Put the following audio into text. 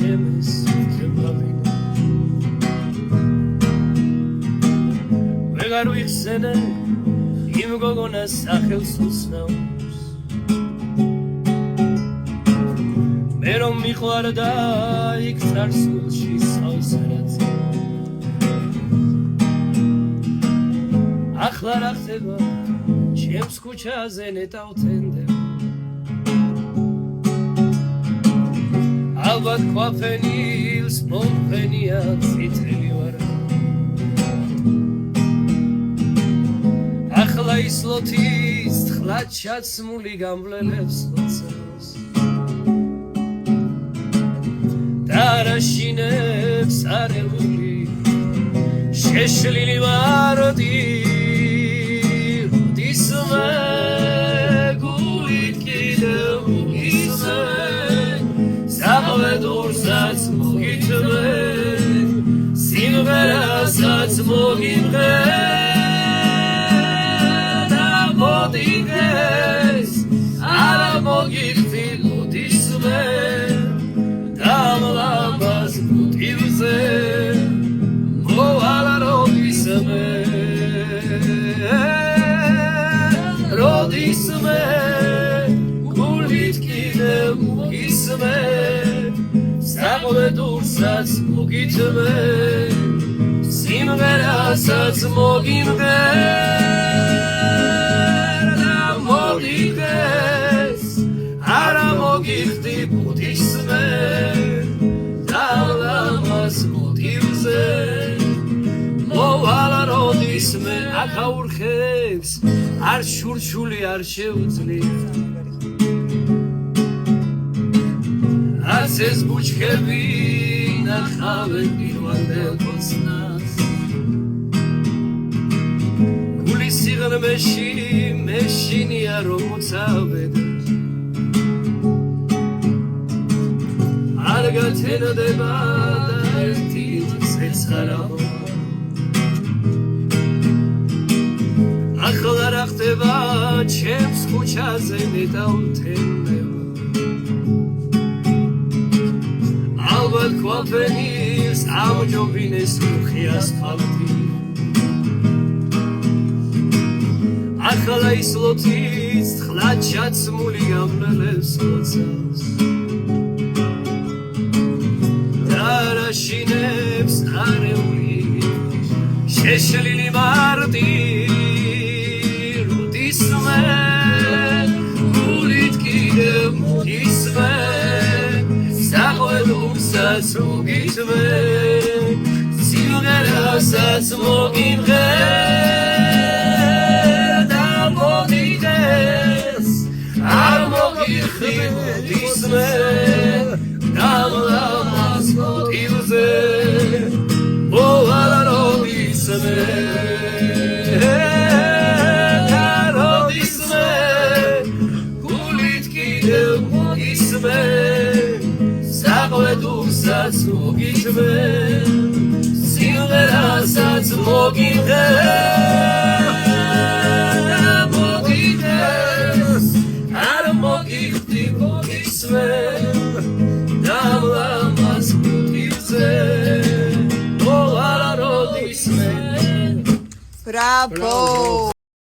ჩემს თემავინე ვეღარ ვიხსენე იმ გოგონას სახელს უსნაობს მე რომ მიყვარდა იქ წარსულში საოცრად ახლა რა ხდება ჩემს ქუჩაზე ნეტავთენდე ალბათ ქვაფენილს მომფენია წითელი ვარ ახლა ის ლოთის თხლად ჩაცმული გამვლელებს ლოცავს და რაშინებს არეული შეშლილი ვაროდი ისმე გულით კიდევ ისმე საყლედურსაც მოგითმე სიმღერასაც მოგიმღე და მოდიგეს არა მოგიხდი ლუდისმე დამლამბას მუტივზე მოვალა როდისმე როდისმე გულით კიდევ მოგისმე საყლედურსაც მოგითმე სიმღერასაც მოგიმღე და მოდიგეს არა მოგიხდი ბუდისმე დავლამას მოტივზე მოვალა როდისმე აქაურხებს არ შურშული არ შეუძლია არც ეს ბუჩქები ნახავენ პირველ ხოცნას გულის სიღრმეში მეშინია რომ მოცავედ არ გათენდება და ერთი ცეცხარავ ახლა რა ხდება ჩემს ქუჩაზე ნეტავთენდე ალბათ ქვაფენილს ამჯობინეს მუხი ასფალტი ახლა ის ლოთის თხლად ჩაცმული გამვლელებს ლოცავს და რაშინებს არეული შეშლილი მარტი ისმე გულით კიდევ მოგისმე საყლედურსაც მოგითმე სიმღერასაც მოგიმღე და მოდიგეს არ მოგიხდი ისმე დავლამას მოტივზე მოვალა როდისმე საყლედურსაც მოგითმე სიმღერასაც მოგიმღე და მოდიგეს არ მოგიხდი მოგისმე დავლამას მუტივზე მოვალა როდისმე Bravo!